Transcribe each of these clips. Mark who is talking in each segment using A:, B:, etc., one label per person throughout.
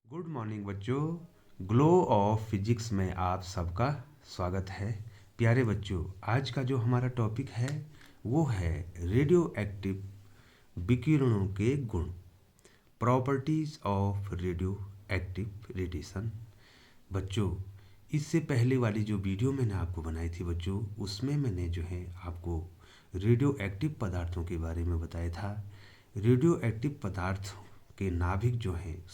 A: Good morning बच्चों। Glow of physics में आप सबका स्वागत है। प्यारे बच्चों, आज का जो हमारा टॉपिक है वो है रेडियो एक्टिव विकिरणों के गुण, properties of radio active radiation. बच्चों, इससे पहले वाली जो वीडियो मैंने आपको बनाई थी बच्चों, उसमें मैंने जो है आपको रेडियो एक्टिव पदार्थों के बारे में बताया था। रेडियो एक्टिव पदार्थ के नाभिक जो हैं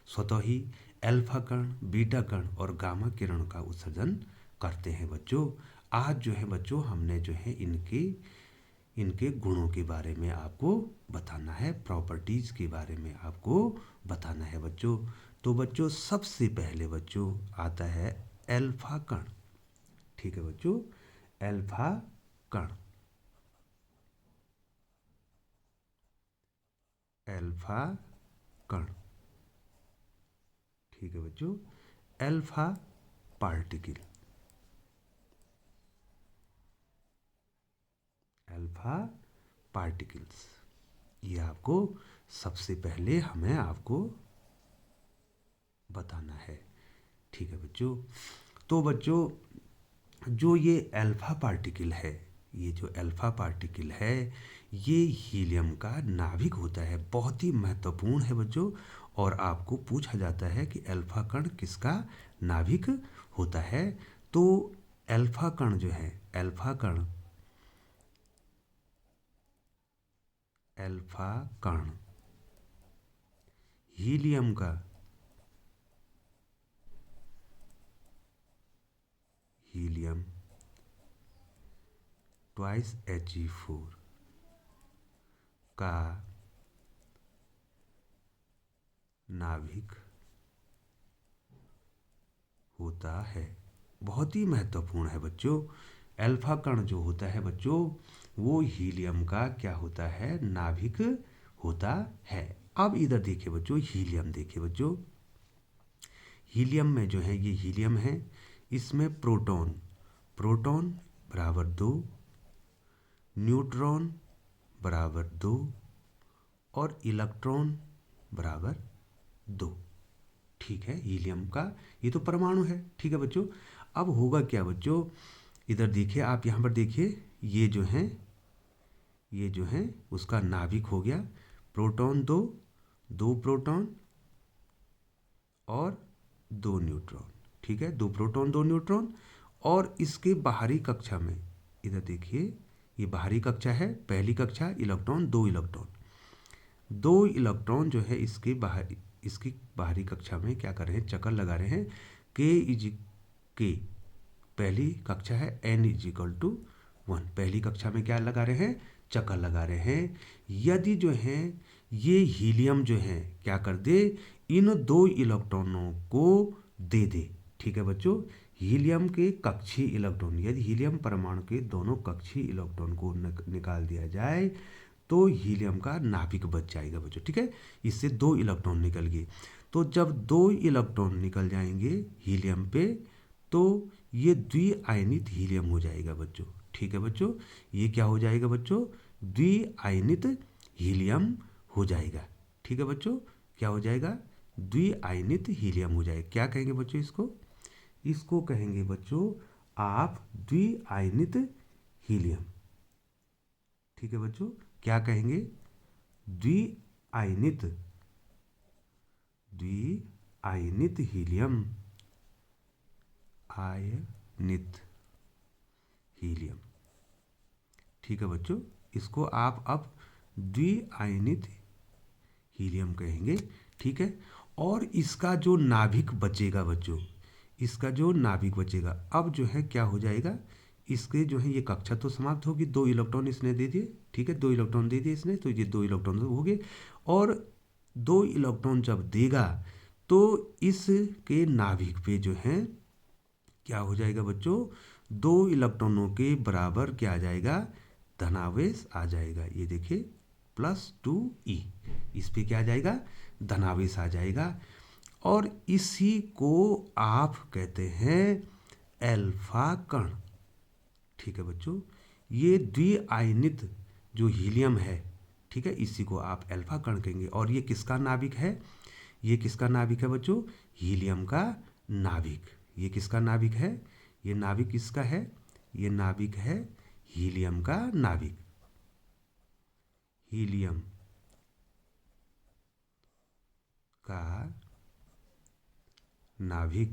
A: स्वतः ही अल्फा कण, बीटा कण और गामा किरण का उत्सर्जन करते हैं बच्चों। आज जो है बच्चों हमने जो है इनके गुणों के बारे में आपको बताना है, प्रॉपर्टीज के बारे में आपको बताना है बच्चों। तो बच्चों सबसे पहले बच्चों आता है अल्फा कण। ठीक है बच्चों, अल्फा कण। अल्फा कण, ठीक है बच्चों। अल्फा पार्टिकल, अल्फा पार्टिकल्स, ये आपको सबसे पहले हमें आपको बताना है। ठीक है बच्चों। तो बच्चों जो ये अल्फा पार्टिकल है, ये जो अल्फा पार्टिकल है ये हीलियम का नाभिक होता है, बहुत ही महत्वपूर्ण है बच्चों। और आपको पूछा जाता है कि अल्फा कण किसका नाभिक होता है। तो अल्फा कण जो है, अल्फा कण हीलियम का हीलियम ट्वाइस He4 का नाभिक होता है। बहुत ही महत्वपूर्ण है बच्चों। अल्फा कण जो होता है बच्चों वो हीलियम का क्या होता है, नाभिक होता है। अब इधर देखिए बच्चों, हीलियम देखिए बच्चों। हीलियम में जो है ये हीलियम है, इसमें प्रोटॉन प्रोटॉन बराबर 2, न्यूट्रॉन बराबर 2 और इलेक्ट्रॉन बराबर 2। ठीक है, हीलियम का ये तो परमाणु है। ठीक है बच्चों। अब होगा क्या बच्चों, इधर देखिए आप, यहाँ पर देखिए, ये जो है उसका नाभिक हो गया। प्रोटॉन दो प्रोटॉन और 2 न्यूट्रॉन। ठीक है, 2 प्रोटॉन 2 न्यूट्रॉन। और इसके बाहरी कक्षा में, इधर देखिए, ये बाहरी कक्षा है, पहली कक्षा, इलेक्ट्रॉन 2 इलेक्ट्रॉन, 2 इलेक्ट्रॉन जो है इसकी बाहरी कक्षा में क्या कर रहे हैं, चक्कर लगा रहे हैं। के पहली कक्षा है, n=1, पहली कक्षा में क्या लगा रहे हैं, चक्कर लगा रहे हैं। यदि जो है ये हीलियम जो है क्या कर दे, इन 2 इलेक्ट्रॉनों को दे दे। ठीक है बच्चों, हीलियम के कक्षीय इलेक्ट्रॉन, यदि हीलियम परमाणु के दोनों कक्षीय इलेक्ट्रॉन को निकाल दिया जाए तो हीलियम का नाभिक बच जाएगा बच्चों। ठीक है, इससे 2 इलेक्ट्रॉन निकल गए। तो जब 2 इलेक्ट्रॉन निकल जाएंगे हीलियम पे तो ये द्विआयनित हीलियम हो जाएगा बच्चों। ठीक है बच्चों, ये क्या हो जाएगा बच्चों, द्विआयनित हीलियम हो जाएगा। ठीक है बच्चों, क्या हो जाएगा, द्विआयनित हीलियम हो जाएगा। क्या कहेंगे बच्चों इसको कहेंगे बच्चों आप द्विआयनित हीलियम। ठीक है बच्चों, क्या कहेंगे, द्विआयनित द्विआयनित हीलियम, आयनित हीलियम। ठीक है बच्चों, इसको आप अब द्विआयनित हीलियम कहेंगे। ठीक है, और इसका जो नाभिक बचेगा बच्चों, इसका जो नाभिक बचेगा अब जो है क्या हो जाएगा, इसके जो है ये कक्षा तो समाप्त होगी, 2 इलेक्ट्रॉन इसने दे दिए। ठीक है, 2 इलेक्ट्रॉन दे दिए इसने, तो ये 2 इलेक्ट्रॉन हो गए। और 2 इलेक्ट्रॉन जब देगा तो इसके नाभिक पे जो है क्या हो जाएगा बच्चों, 2 इलेक्ट्रॉनों के बराबर क्या आ जाएगा, धनावेश आ जाएगा। ये देखिए +2e, इस पे क्या आ जाएगा, धनावेश आ जाएगा। और इसी को आप कहते हैं अल्फा कण। ठीक है बच्चों, ये द्विआयनित जो हीलियम है, ठीक है, इसी को आप अल्फा कण कहेंगे। और ये किसका नाभिक है, ये किसका नाभिक है बच्चों? हीलियम का नाभिक। ये किसका नाभिक है? ये नाभिक किसका है? ये नाभिक है हीलियम का नाभिक। हीलियम का नाभिक।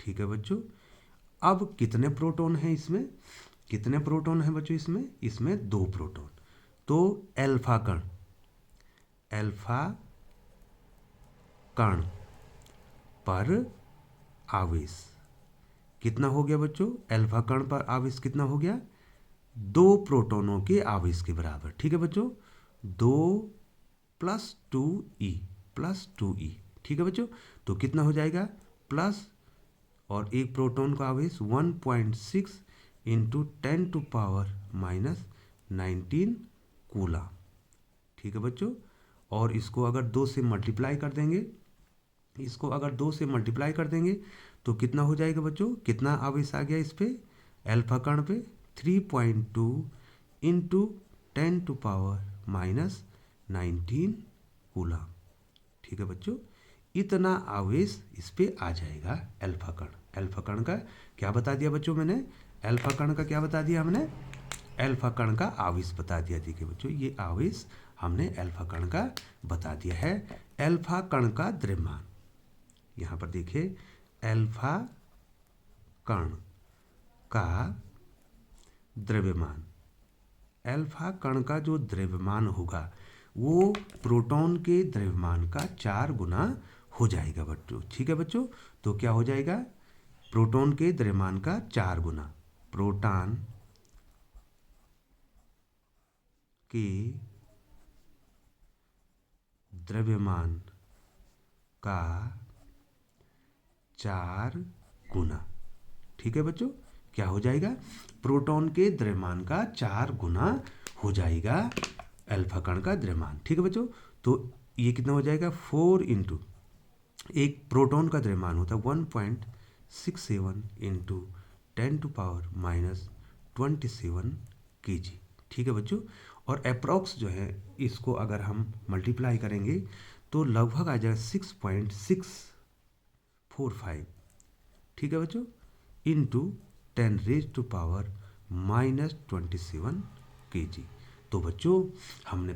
A: ठीक है बच्चों। अब कितने प्रोटॉन हैं इसमें? कितने प्रोटॉन हैं बच्चों इसमें? इसमें 2 प्रोटॉन। तो अल्फा कण, अल्फा कण पर आवेश कितना हो गया बच्चों? अल्फा कण पर आवेश कितना हो गया? 2 प्रोटॉनों के आवेश के बराबर। ठीक है बच्चों, 2 + 2e + 2e। ठीक है बच्चों, तो कितना हो जाएगा? प्लस और एक प्रोटॉन का आवेश 1.6 × 10⁻⁻19 कूलम। ठीक है बच्चों, और इसको अगर 2 से मल्टीप्लाई कर देंगे, इसको अगर 2 से मल्टीप्लाई कर देंगे तो कितना हो जाएगा बच्चों? कितना आवेश आ गया इस पे? अल्फा कण पे 3.2 × 10⁻⁻19 कूलम। ठीक है बच्चों, इतना आवेश इस पे आ जाएगा अल्फा कण। अल्फा कण का क्या बता दिया बच्चों मैंने? अल्फा कण का क्या बता दिया हमने? अल्फा कण का आवेश बता दिया। देखिए बच्चों, ये आवेश हमने अल्फा कण का बता दिया है। अल्फा कण का द्रव्यमान, यहाँ पर देखिए, अल्फा कण का द्रव्यमान, अल्फा कण का जो द्रव्यमान होगा वो प्रोटॉन के द्रव्यमान का 4 गुना हो जाएगा बच्चों। ठीक है बच्चों, तो क्या हो जाएगा? प्रोटॉन के द्रव्यमान का 4 गुना, प्रोटॉन के द्रव्यमान का 4 गुना। ठीक है बच्चों, क्या हो जाएगा? प्रोटॉन के द्रव्यमान का 4 गुना हो जाएगा अल्फा कण का द्रव्यमान। ठीक है बच्चों, तो ये कितना हो जाएगा? 4 × एक प्रोटॉन का द्रव्यमान होता है 1.67 × 10⁻⁻27 kg। ठीक है बच्चों, और अप्रॉक्स जो है इसको अगर हम मल्टीप्लाई करेंगे तो लगभग आ जाएगा 6.645। ठीक है बच्चों, × 10⁻⁻27 kg। तो बच्चों हमने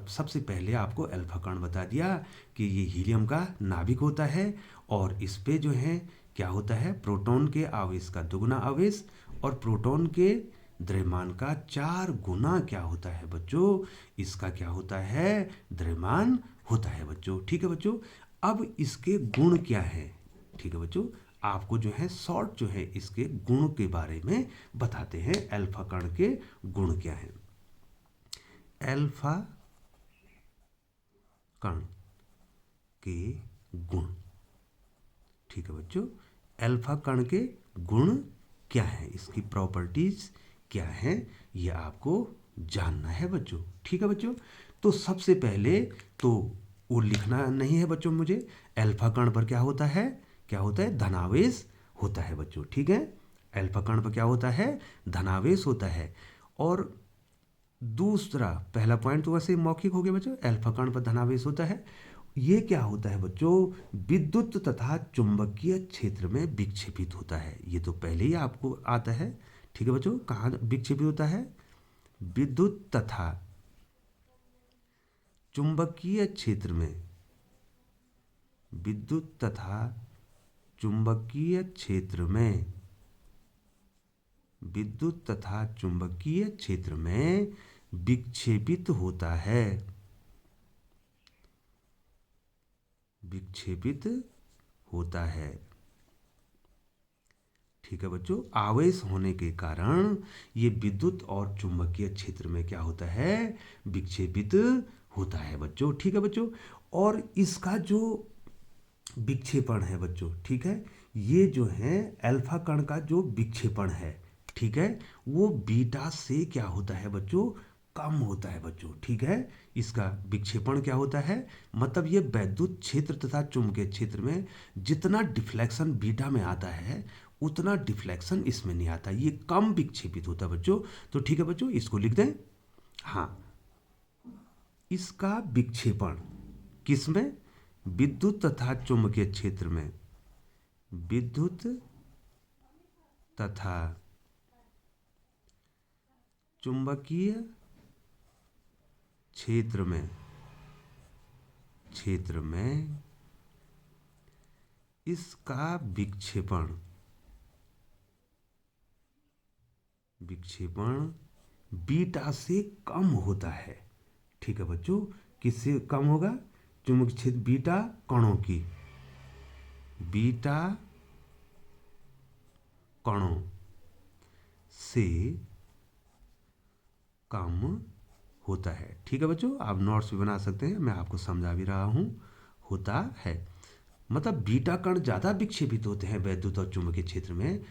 A: सबसे पहले आपको अल्फा कण बता दिया कि ये हीलियम का नाभिक होता है और इस पे जो है क्या होता है? प्रोटॉन के आवेश का 2 गुना आवेश और प्रोटॉन के द्रव्यमान का 4 गुना क्या होता है बच्चों? इसका क्या होता है? द्रव्यमान होता है बच्चों। ठीक है बच्चों, अब इसके गुण क्या है? ठीक है बच्चों, आपको जो है शॉर्ट जो है इसके गुण के बारे में बताते हैं। अल्फा कण के गुण क्या हैं? अल्फा कण के गुण। ठीक है बच्चों, अल्फा कण के गुण क्या है, इसकी प्रॉपर्टीज क्या है, ये आपको जानना है बच्चों। ठीक है बच्चों, तो सबसे पहले तो वो लिखना नहीं है बच्चों मुझे। अल्फा कण पर क्या होता है? क्या होता है? धनावेश होता है बच्चों। ठीक है, अल्फा कण पर क्या होता है? धनावेश होता है। और दूसरा, पहला पॉइंट तो वैसे मौखिक हो गया बच्चों, अल्फा कण पर धनावेश होता है। ये क्या होता है बच्चों? विद्युत तथा चुंबकीय क्षेत्र में विक्षेपित होता है। ये तो पहले ही आपको आता है। ठीक है बच्चों, कहाँ विक्षेपित होता है? विद्युत तथा चुंबकीय क्षेत्र में, विद्युत तथा चुंबकीय क्षेत्र में, विद्युत तथा चुंबकीय क्षेत्र में विक्षेपित होता है, विक्षेपित होता है। ठीक है बच्चों, आवेश होने के कारण ये विद्युत और चुंबकीय क्षेत्र में क्या होता है? विक्षेपित होता है बच्चों। ठीक है बच्चों, और इसका जो विक्षेपण है बच्चों, ठीक है, ये जो है अल्फा कण का जो विक्षेपण है, ठीक है, वो बीटा से क्या होता है बच्चों? कम होता है बच्चों। ठीक है, इसका विक्षेपण क्या होता है? मतलब ये वैद्युत क्षेत्र तथा चुंबकीय क्षेत्र में जितना डिफ्लेक्शन बीटा में आता है उतना डिफ्लेक्शन इसमें नहीं आता, ये कम विक्षेपित होता है बच्चों। तो ठीक है बच्चों, इसको लिख दें। हाँ, इसका विक्षेपण किसमें? विद्युत तथा चुंबकीय क्षेत्र में, विद्युत तथा चुंबकीय क्षेत्र में इसका विक्षेपण बीटा से कम होता है। ठीक है बच्चों, किससे कम होगा? चुंबकीय क्षेत्र बीटा कणों की, बीटा कणों से कम होता है। ठीक है बच्चों, आप नोट्स भी बना सकते हैं, मैं आपको समझा भी रहा हूँ। होता है मतलब बीटा कण ज़्यादा विक्षेपित होते हैं वैद्युत और चुंबकीय क्षेत्र में,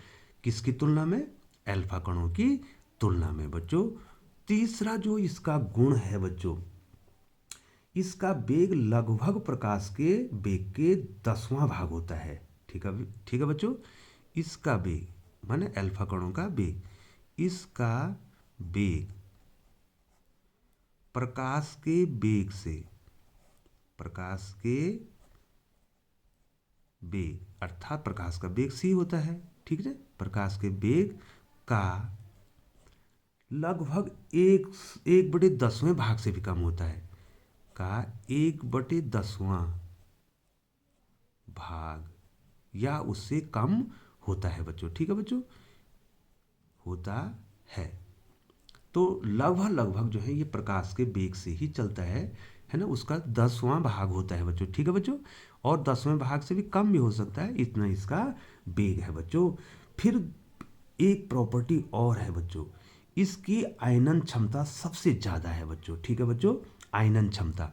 A: किसकी तुलना में? अल्फा कणों की तुलना में बच्चों। तीसरा जो इसका गुण है बच्चों, इसका वेग लगभग प्रकाश के वेग के 10वां भाग होता है। ठीक है बच्चों, इसका वेग माने अल्फा कणों का वेग, इसका वेग प्रकाश के वेग अर्थात प्रकाश का वेग c होता है। ठीक है, प्रकाश के वेग का लगभग 1/10वें भाग से भी कम होता है, का 1/10वां भाग या उससे कम होता है बच्चों। ठीक है बच्चों, होता है। तो लगभग जो है ये प्रकाश के वेग से ही चलता है ना, उसका 10वां भाग होता है बच्चों। ठीक है बच्चों, और 10वें भाग से भी कम भी हो सकता है, इतना इसका वेग है बच्चों। फिर एक प्रॉपर्टी और है बच्चों, इसकी आयनन क्षमता सबसे ज़्यादा है बच्चों। ठीक है बच्चों, आयनन क्षमता,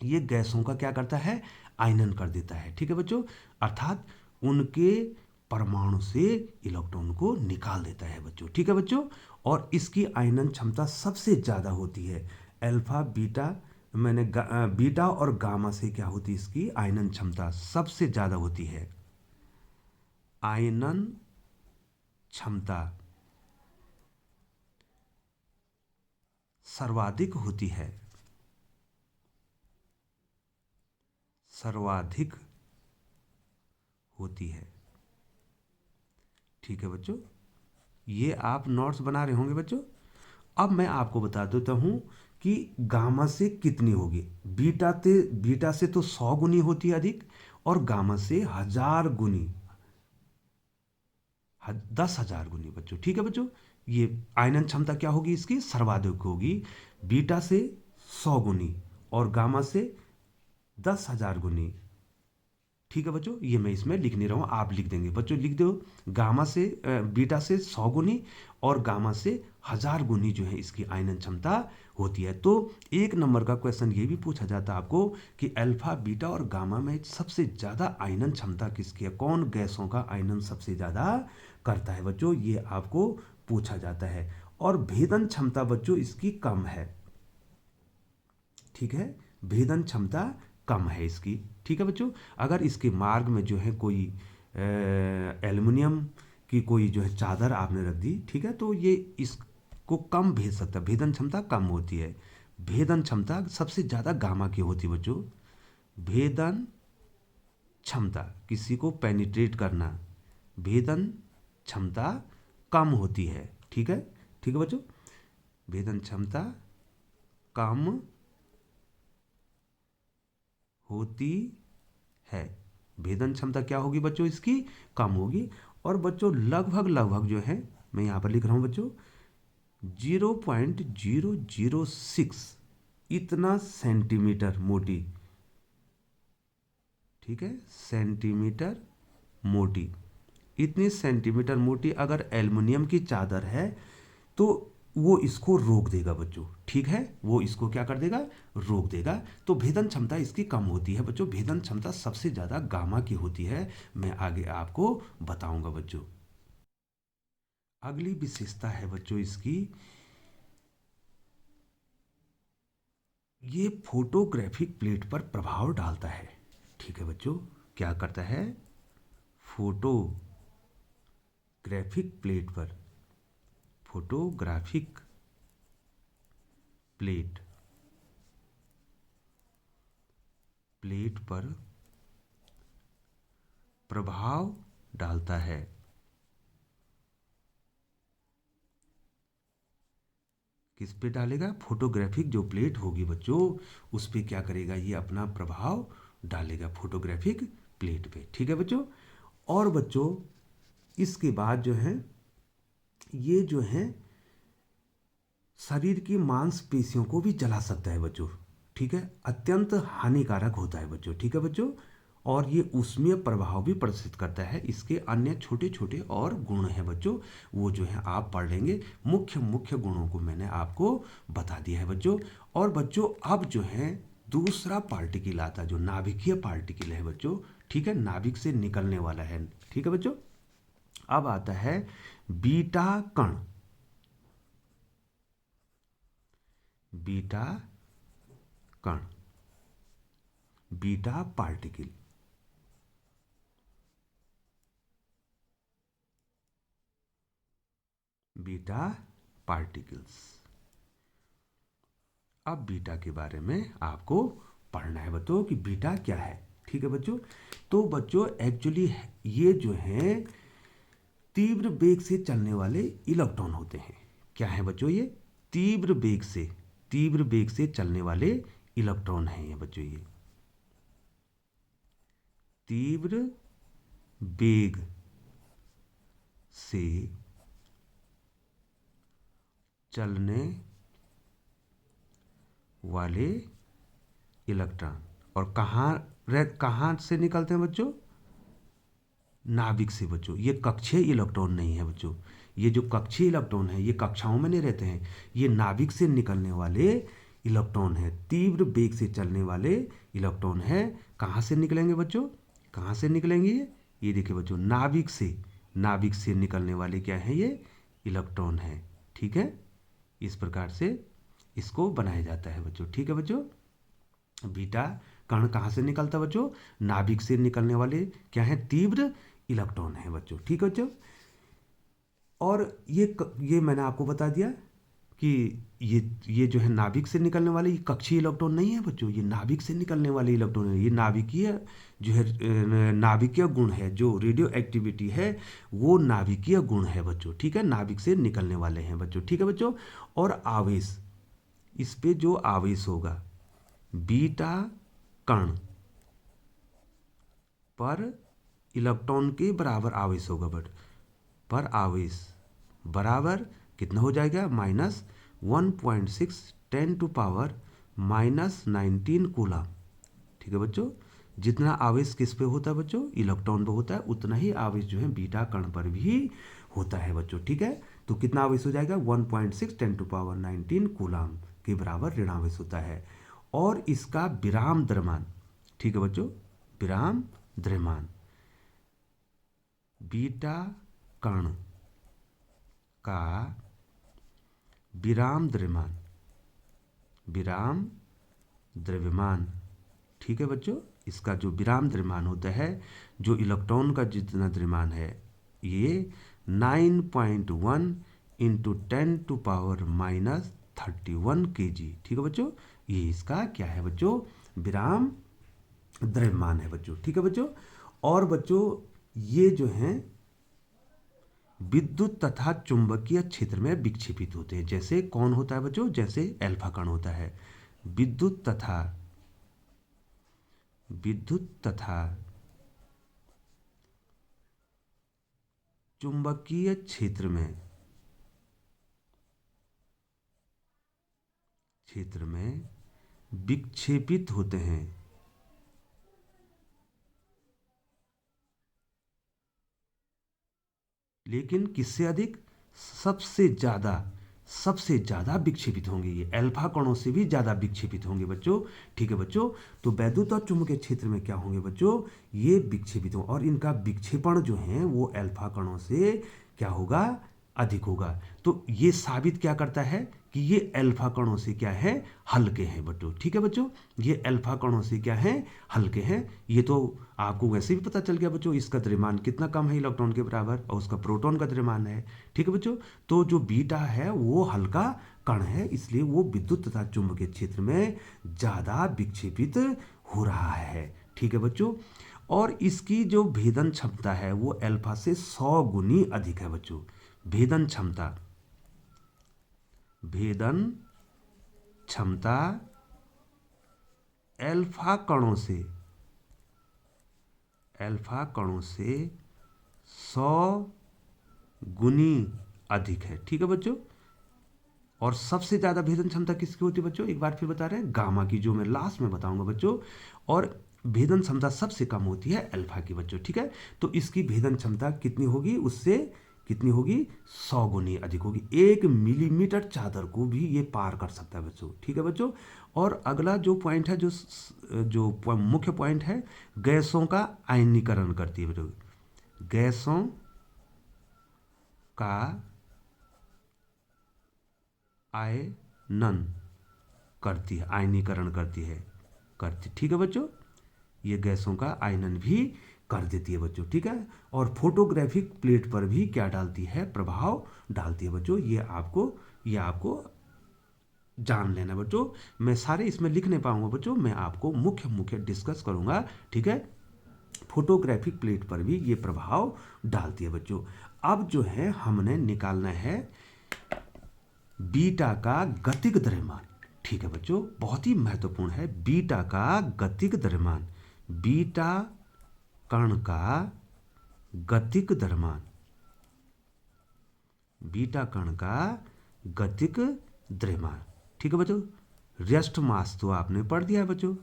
A: ये गैसों का क्या करता है? आयनन कर देता है। ठीक है बच्चों, अर्थात उनके परमाणु से इलेक्ट्रॉन को निकाल देता है बच्चों। ठीक है बच्चों, और इसकी आयनन क्षमता सबसे ज़्यादा होती है। अल्फा बीटा बीटा और गामा से क्या होती है? इसकी आयनन क्षमता सबसे ज़्यादा होती है। आयनन क्षमता सर्वाधिक होती है, सर्वाधिक होती है। ठीक है बच्चों, ये आप नोट्स बना रहे होंगे बच्चों। अब मैं आपको बता देता हूं कि गामा से कितनी होगी। बीटा से तो 100 गुनी होती है अधिक, और गामा से 1000 गुनी, 10,000 गुनी बच्चों। ठीक है बच्चों, ये आयनन क्षमता क्या होगी? इसकी सर्वाधिक होगी, बीटा से 100 गुनी और गामा से 10,000 गुनी। ठीक है बच्चों, ये मैं इसमें लिख नहीं रहा हूँ, आप लिख देंगे बच्चों, लिख दो। बीटा से 100 गुनी और गामा से 1000 गुनी जो है इसकी आयनन क्षमता होती है। तो 1 नंबर का क्वेश्चन ये भी पूछा जाता है आपको कि अल्फा बीटा और गामा में सबसे ज़्यादा आयनन क्षमता किसकी है? कौन गैसों का आयनन सबसे ज़्यादा करता है बच्चों? ये आपको पूछा जाता है। और भेदन क्षमता बच्चों इसकी कम है। ठीक है, भेदन क्षमता कम है इसकी। ठीक है बच्चों, अगर इसके मार्ग में जो है कोई एल्युमिनियम की कोई जो है चादर आपने रख दी, ठीक है, तो ये इसको कम भेद सकता है, भेदन क्षमता कम होती है। भेदन क्षमता सबसे ज़्यादा गामा की होती है बच्चों। भेदन क्षमता, किसी को पेनिट्रेट करना, भेदन क्षमता कम होती है। ठीक है, ठीक है बच्चों, भेदन क्षमता कम होती है। भेदन क्षमता क्या होगी बच्चों? इसकी कम होगी। और बच्चों लगभग जो है, मैं यहाँ पर लिख रहा हूँ बच्चों, 0.006 इतना सेंटीमीटर मोटी, ठीक है, सेंटीमीटर मोटी, इतनी सेंटीमीटर मोटी अगर एल्युमिनियम की चादर है तो वो इसको रोक देगा बच्चों। ठीक है, वो इसको क्या कर देगा? रोक देगा। तो भेदन क्षमता इसकी कम होती है बच्चों। भेदन क्षमता सबसे ज़्यादा गामा की होती है, मैं आगे आपको बताऊंगा बच्चों। अगली विशेषता है बच्चों इसकी, ये फोटोग्राफिक प्लेट पर प्रभाव डालता है। ठीक है बच्चों, क्या करता है? फोटोग्राफिक प्लेट पर, फोटोग्राफिक प्लेट प्लेट पर प्रभाव डालता है। किस पे डालेगा? फोटोग्राफिक जो प्लेट होगी बच्चों, उस पे क्या करेगा? ये अपना प्रभाव डालेगा फोटोग्राफिक प्लेट पे। ठीक है बच्चों। और बच्चों इसके बाद जो है, ये जो है शरीर की मांसपेशियों को भी जला सकता है बच्चों। ठीक है, अत्यंत हानिकारक होता है बच्चों। ठीक है बच्चों। और ये ऊष्मीय प्रभाव भी प्रदर्शित करता है। इसके अन्य छोटे छोटे और गुण हैं बच्चों, वो जो है आप पढ़ लेंगे। मुख्य मुख्य गुणों को मैंने आपको बता दिया है बच्चों। और बच्चों अब जो है दूसरा पार्टिकल आता है, जो नाभिकीय पार्टिकल है बच्चों। ठीक है, नाभिक से निकलने वाला है। ठीक है बच्चों। अब आता है बीटा कण। बीटा कण, बीटा पार्टिकल। Beta particles. अब बीटा के बारे में आपको पढ़ना है बच्चों कि बीटा क्या है। ठीक है बच्चों। तो बच्चों एक्चुअली ये जो है तीव्र वेग से चलने वाले इलेक्ट्रॉन होते हैं। क्या है बच्चों? ये तीव्र वेग से, तीव्र वेग से चलने वाले इलेक्ट्रॉन हैं ये बच्चों। ये तीव्र वेग से चलने वाले इलेक्ट्रॉन। और कहाँ से निकलते हैं बच्चों? नाभिक से बच्चों। ये कक्षीय इलेक्ट्रॉन नहीं है बच्चों। ये जो कक्षीय इलेक्ट्रॉन है ये कक्षाओं में नहीं रहते हैं। ये नाभिक से निकलने वाले इलेक्ट्रॉन है, तीव्र वेग से चलने वाले इलेक्ट्रॉन है। कहाँ से निकलेंगे बच्चों? कहाँ से निकलेंगे ये देखिए बच्चों, नाभिक से, नाभिक से निकलने वाले क्या है? ये इलेक्ट्रॉन है। ठीक है, इस प्रकार से इसको बनाया जाता है बच्चों। ठीक है बच्चों। बीटा कण कहाँ से निकलता है बच्चों? नाभिक से निकलने वाले क्या है? तीव्र इलेक्ट्रॉन है बच्चों। ठीक है बच्चों। और ये मैंने आपको बता दिया कि ये जो है नाभिक से निकलने वाले, ये कक्षीय इलेक्ट्रॉन नहीं है बच्चों। ये नाभिक से निकलने वाले इलेक्ट्रॉन है। ये नाभिकीय जो है, नाभिकीय गुण है। जो रेडियो एक्टिविटी है वो नाभिकीय गुण है बच्चों। ठीक है, नाभिक से निकलने वाले हैं बच्चों। ठीक है बच्चों। और आवेश, इस पे जो आवेश होगा बीटा कण पर इलेक्ट्रॉन के बराबर आवेश होगा। बट पर आवेश बराबर कितना हो जाएगा? -1.6 10⁻⁻19 कूलम। ठीक है बच्चों। जितना आवेश किस पे होता है बच्चों? इलेक्ट्रॉन पे होता है, उतना ही आवेश जो है बीटा कण पर भी होता है बच्चों। ठीक है, तो कितना आवेश हो जाएगा? 1.6 10⁻19 कूलम के बराबर ऋण आवेश होता है। और इसका विराम द्रव्यमान, ठीक है बच्चों, विराम द्रव्यमान, बीटा कण का विराम द्रव्यमान, विराम द्रव्यमान। ठीक है बच्चों। इसका जो विराम द्रव्यमान होता है, जो इलेक्ट्रॉन का जितना द्रव्यमान है, ये 9.1 × 10⁻31 kg। ठीक है बच्चों। ये इसका क्या है बच्चों? विराम द्रव्यमान है बच्चों। ठीक है बच्चों। और बच्चों ये जो है विद्युत तथा चुंबकीय क्षेत्र में विक्षेपित होते हैं। जैसे कौन होता है बच्चों? जैसे अल्फा कण होता है। विद्युत तथा चुंबकीय क्षेत्र में विक्षेपित होते हैं। लेकिन किससे अधिक? सबसे ज़्यादा विक्षेपित होंगे। ये अल्फा कणों से भी ज़्यादा विक्षेपित होंगे बच्चों। ठीक है बच्चों। तो वैद्युत और चुंबकीय क्षेत्र में क्या होंगे बच्चों? ये विक्षेपित होंगे। और इनका विक्षेपण जो है वो अल्फा कणों से क्या होगा? अधिक होगा। तो ये साबित क्या करता है कि ये अल्फा कणों से क्या है? हल्के हैं बच्चों। ठीक है बच्चों। ये अल्फा कणों से क्या है? हल्के हैं। ये तो आपको वैसे भी पता चल गया बच्चों, इसका द्रव्यमान कितना कम है इलेक्ट्रॉन के बराबर, और उसका प्रोटॉन का द्रव्यमान है। ठीक है बच्चों। तो जो बीटा है वो हल्का कण है, इसलिए वो विद्युत तथा चुंबकीय क्षेत्र में ज़्यादा विक्षेपित हो रहा है। ठीक है बच्चों, और इसकी जो भेदन क्षमता है वो अल्फा से 100 गुनी अधिक है बच्चों। भेदन क्षमता, भेदन क्षमता अल्फा कणों से, अल्फा कणों से 100 गुनी अधिक है। ठीक है बच्चों, और सबसे ज़्यादा भेदन क्षमता किसकी होती है बच्चों, एक बार फिर बता रहे हैं, गामा की, जो मैं लास्ट में बताऊंगा बच्चों। और भेदन क्षमता सबसे कम होती है अल्फा की बच्चों। ठीक है, तो इसकी भेदन क्षमता कितनी होगी, उससे कितनी होगी, 100 गुनी अधिक होगी। 1 मिलीमीटर चादर को भी ये पार कर सकता है बच्चों। ठीक है बच्चों, और अगला जो पॉइंट है, जो मुख्य पॉइंट है, गैसों का आयनीकरण करती है बच्चों। गैसों का आयनन करती है, आयनीकरण करती। ठीक है बच्चों, ये गैसों का आयनन भी कर देती है बच्चों। ठीक है, और फोटोग्राफिक प्लेट पर भी क्या डालती है, प्रभाव डालती है बच्चों। ये आपको जान लेना बच्चों। मैं सारे इसमें लिख नहीं पाऊंगा बच्चों, मैं आपको मुख्य मुख्य डिस्कस करूंगा। ठीक है, फोटोग्राफिक प्लेट पर भी ये प्रभाव डालती है बच्चों। अब जो है हमने निकालना है बीटा का गतिक द्रव्यमान। ठीक है बच्चों, बहुत ही महत्वपूर्ण है बीटा का गतिक द्रव्यमान। बीटा कण का गतिक द्रव्यमान, बीटा कण का गतिक द्रव्यमान। ठीक है बच्चों, रेस्ट मास तो आपने पढ़ दिया है बच्चों।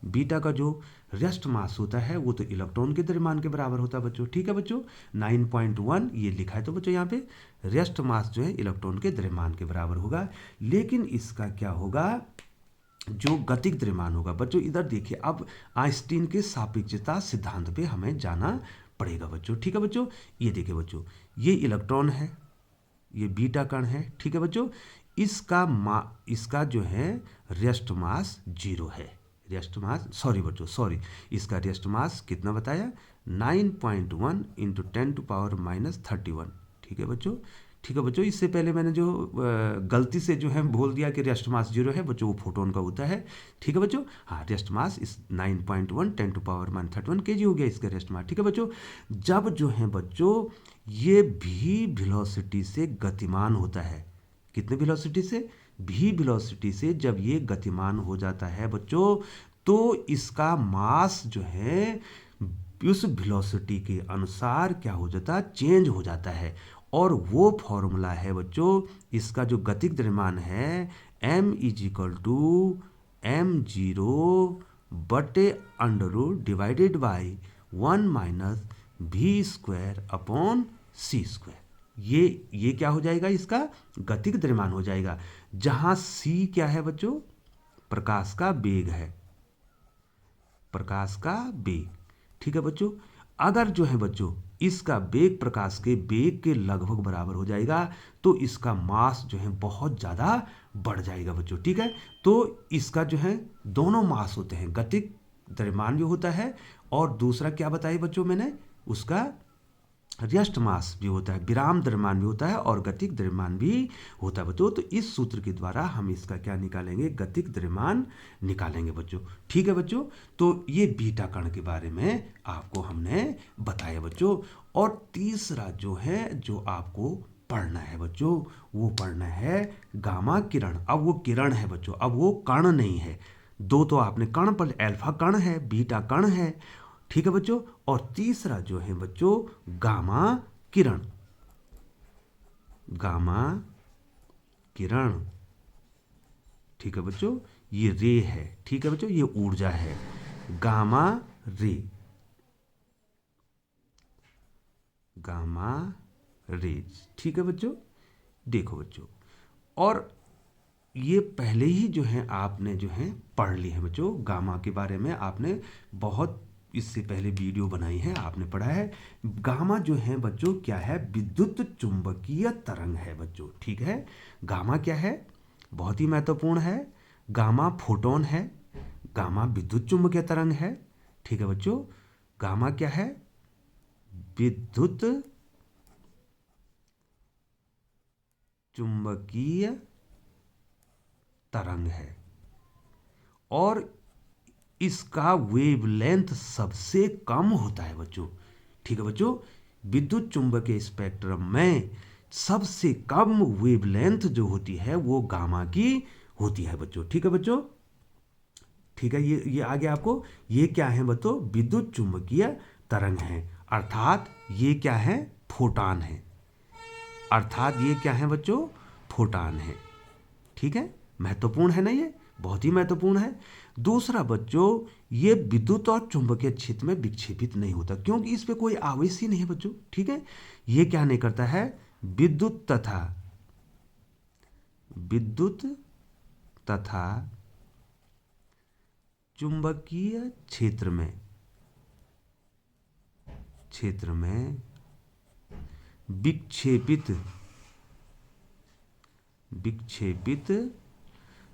A: बीटा का जो रेस्ट मास होता है वो तो इलेक्ट्रॉन के द्रव्यमान के बराबर होता है बच्चों। ठीक है बच्चों, 9.1 ये लिखा है तो बच्चों यहाँ पे रेस्ट मास जो है इलेक्ट्रॉन के द्रव्यमान के बराबर होगा। लेकिन इसका क्या होगा, जो गतिक द्रव्यमान होगा बच्चों, इधर देखिए, अब आइंस्टीन के सापेक्षता सिद्धांत पे हमें जाना पड़ेगा बच्चों। ठीक है बच्चों, ये देखिए बच्चों, ये इलेक्ट्रॉन है, ये बीटा कण है। ठीक है बच्चों, इसका जो है रेस्ट मास 0 है। रेस्ट मास, सॉरी बच्चों, सॉरी, इसका रेस्ट मास कितना बताया, 9.1 इंटू 10⁻31। ठीक है बच्चों, ठीक है बच्चों, इससे पहले मैंने जो गलती से जो है बोल दिया कि रेस्ट मास 0 है बच्चों, वो फोटोन का होता है। ठीक है बच्चों, हाँ, रेस्ट मास इस 9.1 10⁻31 kg हो गया इसका रेस्ट मास। ठीक है बच्चों, जब जो है बच्चों ये भी वेलोसिटी से गतिमान होता है, कितने वेलोसिटी से, भी वेलोसिटी से जब ये गतिमान हो जाता है बच्चों, तो इसका मास जो है उस वेलोसिटी के अनुसार क्या हो जाता है, चेंज हो जाता है। और वो फॉर्मूला है बच्चों, इसका जो गतिक द्रव्यमान है, m=m0/√/ डिवाइडेड बाई 1 - v²/c²। ये क्या हो जाएगा, इसका गतिक द्रव्यमान हो जाएगा, जहां c क्या है बच्चों, प्रकाश का वेग है, प्रकाश का वेग। ठीक है बच्चों, अगर जो है बच्चों इसका वेग प्रकाश के वेग के लगभग बराबर हो जाएगा, तो इसका मास जो है बहुत ज़्यादा बढ़ जाएगा बच्चों। ठीक है, तो इसका जो है दोनों मास होते हैं, गतिक द्रव्यमान भी होता है, और दूसरा क्या बताया बच्चों मैंने, उसका रेस्ट मास भी होता है, विराम द्रव्यमान भी होता है, और गतिक द्रव्यमान भी होता है बच्चों। तो इस सूत्र के द्वारा हम इसका क्या निकालेंगे, गतिक द्रव्यमान निकालेंगे बच्चों। ठीक है बच्चों, तो ये बीटा कण के बारे में आपको हमने बताया बच्चों। और तीसरा जो है, जो आपको पढ़ना है बच्चों, वो पढ़ना है गामा किरण। अब वो किरण है बच्चों, अब वो कण नहीं है। दो तो आपने कण पर, अल्फा कण है, बीटा कण है। ठीक है बच्चों, और तीसरा जो है बच्चों गामा किरण, गामा किरण। ठीक है बच्चों, ये रे है। ठीक है बच्चों, ये ऊर्जा है, गामा रे, गामा रेज। ठीक है बच्चों, देखो बच्चों, और ये पहले ही जो है आपने जो है पढ़ ली है बच्चों, गामा के बारे में आपने बहुत इससे पहले वीडियो बनाई है, आपने पढ़ा है। गामा जो है बच्चों क्या है, विद्युत चुंबकीय तरंग है बच्चों। ठीक है, गामा क्या है, बहुत ही महत्वपूर्ण है। गामा फोटोन है, गामा विद्युत चुंबकीय तरंग है। ठीक है बच्चों, गामा क्या है, विद्युत चुंबकीय तरंग है। और इसका वेवलेंथ सबसे कम होता है बच्चों। ठीक है बच्चों, विद्युत चुंबकीय स्पेक्ट्रम में सबसे कम वेवलेंथ जो होती है वो गामा की होती है बच्चों। ठीक है बच्चों, ठीक है, ये आगे आपको ये क्या है बच्चों, विद्युत चुंबकीय तरंग है, अर्थात ये क्या है, फोटान है। अर्थात ये क्या है बच्चों, फोटान है। ठीक है, महत्वपूर्ण है ना, ये बहुत ही महत्वपूर्ण है। दूसरा बच्चों, ये विद्युत और चुंबकीय क्षेत्र में विक्षेपित नहीं होता क्योंकि इस पे कोई आवेश ही नहीं है बच्चों। ठीक है, ये क्या नहीं करता है, विद्युत तथा चुंबकीय क्षेत्र में विक्षेपित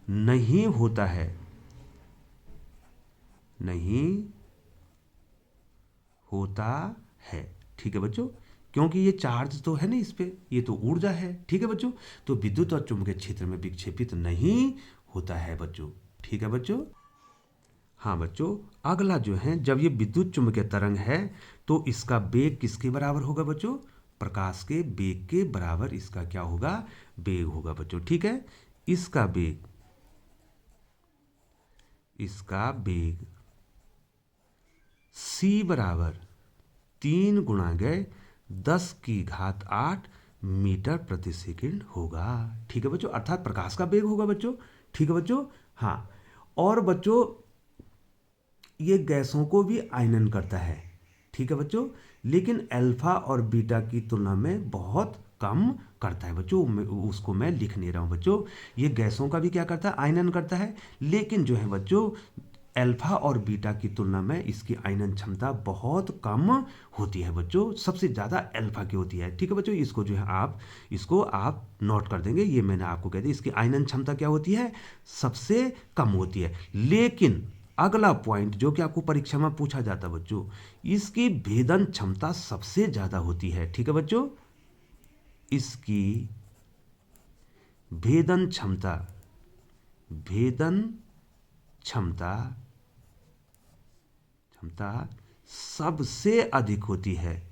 A: नहीं होता है, नहीं होता है। ठीक है बच्चों, क्योंकि ये चार्ज तो है ना इस पे, ये तो ऊर्जा है। ठीक है बच्चों, तो विद्युत और चुंबकीय क्षेत्र में विक्षेपित नहीं होता है बच्चों। ठीक है बच्चों, हाँ बच्चों, अगला जो है, जब ये विद्युत चुंबकीय तरंग है तो इसका वेग किसके बराबर होगा बच्चों, प्रकाश के वेग के बराबर इसका क्या होगा, वेग होगा बच्चों। ठीक है, इसका वेग c बराबर 3 × 10⁸ मीटर प्रति सेकंड होगा। ठीक है बच्चों, अर्थात प्रकाश का वेग होगा बच्चों। ठीक है बच्चों, हाँ, और बच्चों ये गैसों को भी आयनन करता है। ठीक है बच्चों, लेकिन अल्फा और बीटा की तुलना में बहुत कम करता है बच्चों। उसको मैं लिख नहीं रहा हूँ बच्चों। ये गैसों का भी क्या करता है, आयनन करता है, लेकिन जो है बच्चों अल्फा और बीटा की तुलना में इसकी आयनन क्षमता बहुत कम होती है बच्चों। सबसे ज़्यादा अल्फा की होती है। ठीक है बच्चों, इसको जो है इसको आप नोट कर देंगे। ये मैंने आपको कह दिया, इसकी आयनन क्षमता क्या होती है, सबसे कम होती है। लेकिन अगला पॉइंट जो कि आपको परीक्षा में पूछा जाता है बच्चों, इसकी भेदन क्षमता सबसे ज़्यादा होती है। ठीक है बच्चों, इसकी भेदन क्षमता सबसे अधिक होती है,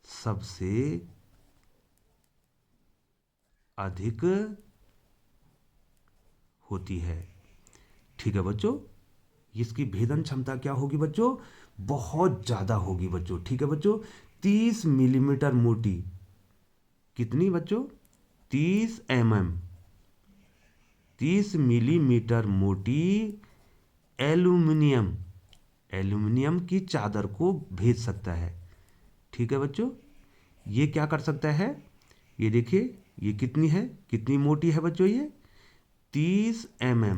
A: सबसे अधिक होती है। ठीक है बच्चों, इसकी भेदन क्षमता क्या होगी बच्चों, बहुत ज़्यादा होगी बच्चों। ठीक है बच्चों, 30 मिलीमीटर मोटी, कितनी बच्चों, 30 mm, 30 मिलीमीटर मोटी एल्यूमिनियम की चादर को भेद सकता है। ठीक है बच्चों, ये क्या कर सकता है, ये देखिए ये कितनी मोटी है बच्चों, ये 30 mm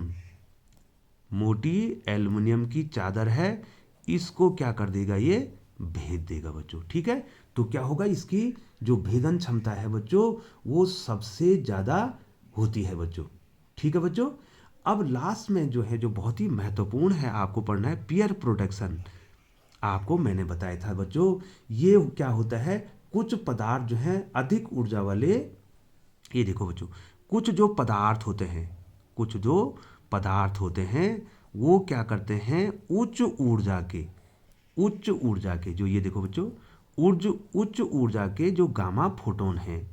A: मोटी एल्युमिनियम की चादर है, इसको क्या कर देगा, ये भेद देगा बच्चों। ठीक है, तो क्या होगा, इसकी जो भेदन क्षमता है बच्चों वो सबसे ज़्यादा होती है बच्चों। ठीक है बच्चों, अब लास्ट में जो है, जो बहुत ही महत्वपूर्ण है आपको पढ़ना है, पीयर प्रोटेक्शन। आपको मैंने बताया था बच्चों, ये क्या होता है, कुछ पदार्थ जो हैं अधिक ऊर्जा वाले, ये देखो बच्चों, कुछ जो पदार्थ होते हैं वो क्या करते हैं, उच्च ऊर्जा के जो, ये देखो बच्चों, उच्च ऊर्जा के जो गामा फोटोन हैं,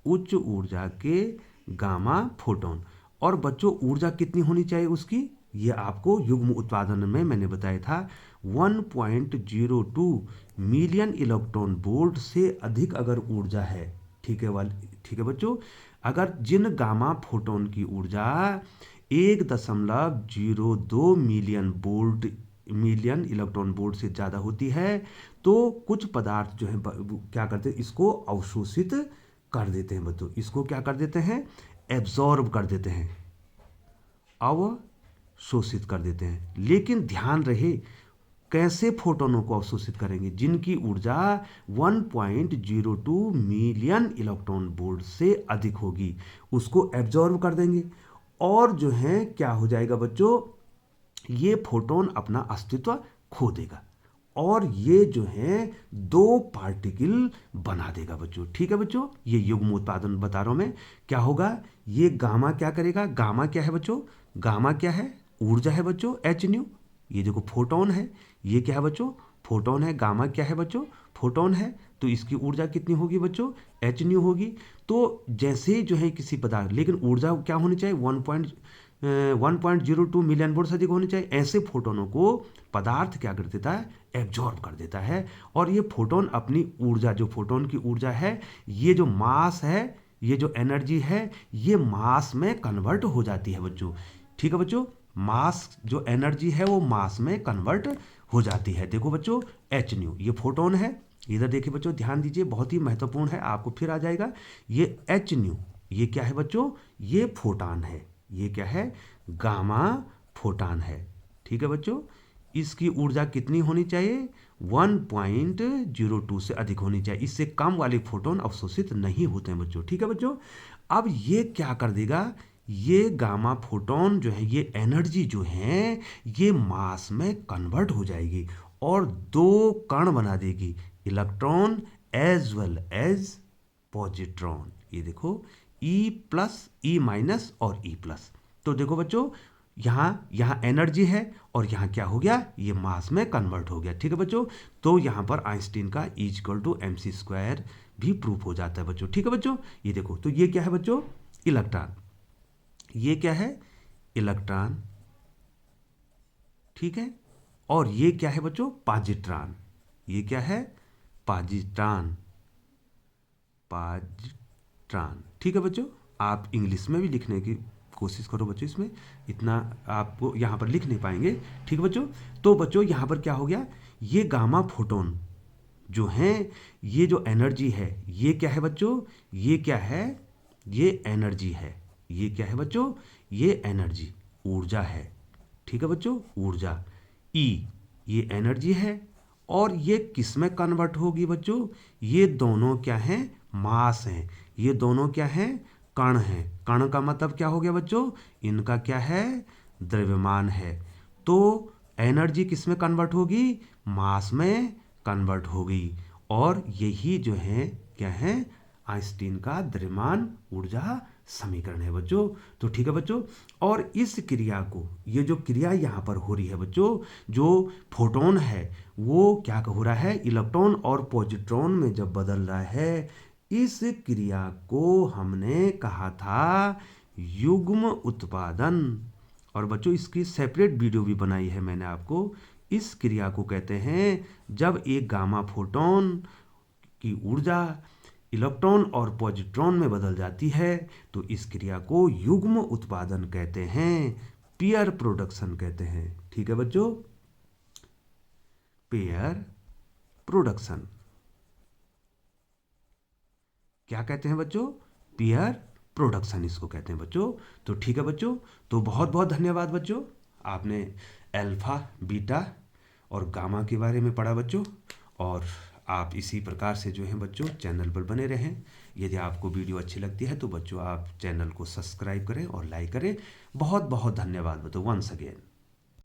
A: उच्च ऊर्जा के गामा फोटोन। और बच्चों ऊर्जा कितनी होनी चाहिए उसकी, ये आपको युग्म उत्पादन में मैंने बताया था, 1.02 मिलियन इलेक्ट्रॉन वोल्ट से अधिक अगर ऊर्जा है। ठीक है बच्चों, अगर जिन गामा फोटोन की ऊर्जा 1.02 मिलियन इलेक्ट्रॉन वोल्ट से ज़्यादा होती है तो कुछ पदार्थ जो है क्या करते हैं, इसको अवशोषित कर देते हैं बच्चों। इसको क्या कर देते हैं, एब्जॉर्ब कर देते हैं, अवशोषित कर देते हैं। लेकिन ध्यान रहे कैसे फोटोनों को अवशोषित करेंगे, जिनकी ऊर्जा 1.02 मिलियन इलेक्ट्रॉन वोल्ट से अधिक होगी उसको एब्जॉर्ब कर देंगे। और जो है क्या हो जाएगा बच्चों, ये फोटोन अपना अस्तित्व खो देगा और ये जो है 2 पार्टिकल बना देगा बच्चों। ठीक है बच्चों, ये युग्म उत्पादन बता रहा हूं मैं, क्या होगा, ये गामा क्या करेगा, गामा क्या है बच्चों, गामा क्या है, ऊर्जा है बच्चों, h न्यू, ये देखो फोटोन है, ये क्या है बच्चों, फोटोन है। गामा क्या है बच्चों, फोटोन है। तो इसकी ऊर्जा कितनी होगी बच्चों, एच न्यू होगी। तो जैसे जो है किसी पदार्थ, लेकिन ऊर्जा क्या होनी चाहिए, 1.02 मिलियन वोल्ट से अधिक होनी चाहिए। ऐसे फोटोनों को पदार्थ क्या कर देता है, एब्जॉर्ब कर देता है। और ये फोटोन अपनी ऊर्जा, जो फोटोन की ऊर्जा है, ये जो मास है, ये जो एनर्जी है, ये मास में कन्वर्ट हो जाती है बच्चों। ठीक है बच्चों, मास जो एनर्जी है वो मास में कन्वर्ट हो जाती है। देखो बच्चों, एच न्यू, ये फोटोन है। इधर देखिए बच्चों, ध्यान दीजिए, बहुत ही महत्वपूर्ण है, आपको फिर आ जाएगा। ये एच न्यू, ये क्या है बच्चों, ये फोटान है। ये क्या है, गामा फोटान है। ठीक है बच्चों, इसकी ऊर्जा कितनी होनी चाहिए, 1.02 से अधिक होनी चाहिए। इससे कम वाले फोटोन अवशोषित नहीं होते हैं बच्चों। ठीक है बच्चों, अब ये क्या कर देगा, ये गामा फोटोन जो है, ये एनर्जी जो है, ये मास में कन्वर्ट हो जाएगी और दो कण बना देगी, electron as well as positron. ये देखो, ई प्लस, ई माइनस और ई प्लस। तो देखो बच्चों, यहाँ एनर्जी है और यहाँ क्या हो गया, ये मास में कन्वर्ट हो गया। ठीक है बच्चों, तो यहाँ पर आइंस्टीन का E=mc² भी प्रूफ हो जाता है बच्चों। ठीक है बच्चों, ये देखो, तो ये क्या है बच्चों, इलेक्ट्रॉन। ये क्या है, इलेक्ट्रॉन। ठीक है, और ये क्या है बच्चों, पॉजिट्रॉन। ये क्या है, पॉजिट्रॉन, पॉजिट्रॉन। ठीक है बच्चों, आप इंग्लिश में भी लिखने की कोशिश करो बच्चों, इसमें इतना आपको यहाँ पर लिख नहीं पाएंगे। ठीक है बच्चों, तो बच्चों यहाँ पर क्या हो गया, ये गामा फोटोन जो हैं, ये जो एनर्जी है, ये क्या है बच्चों, ये क्या है, ये एनर्जी है। ये क्या है बच्चों, ये एनर्जी, ऊर्जा है। ठीक है बच्चों, ऊर्जा। ई, ये एनर्जी है और ये किस में कन्वर्ट होगी बच्चों, ये दोनों क्या हैं, मास हैं। ये दोनों क्या हैं, कण हैं। कण का मतलब क्या हो गया बच्चों, इनका क्या है, द्रव्यमान है। तो एनर्जी किस में कन्वर्ट होगी, मास में कन्वर्ट होगी। और यही जो है क्या है, आइंस्टीन का द्रव्यमान ऊर्जा समीकरण है बच्चों। तो ठीक है बच्चों, और इस क्रिया को, ये जो क्रिया यहाँ पर हो रही है बच्चों, जो फोटोन है वो क्या हो रहा है, इलेक्ट्रॉन और पॉजिट्रॉन में जब बदल रहा है, इस क्रिया को हमने कहा था युग्म उत्पादन। और बच्चों, इसकी सेपरेट वीडियो भी बनाई है मैंने आपको। इस क्रिया को कहते हैं, जब एक गामा फोटोन की ऊर्जा इलेक्ट्रॉन और पॉजिट्रॉन में बदल जाती है, तो इस क्रिया को युग्म उत्पादन कहते हैं, पेयर प्रोडक्शन कहते हैं। ठीक है बच्चों, पेयर प्रोडक्शन क्या कहते हैं बच्चों, पेयर प्रोडक्शन इसको कहते हैं बच्चों। तो ठीक है बच्चों, तो बहुत बहुत धन्यवाद बच्चों, आपने अल्फा, बीटा और गामा के बारे में पढ़ा बच्चों। और आप इसी प्रकार से जो है बच्चों चैनल पर बने रहें। यदि आपको वीडियो अच्छी लगती है तो बच्चों आप चैनल को सब्सक्राइब करें और लाइक करें। बहुत बहुत धन्यवाद बच्चों, वंस अगेन।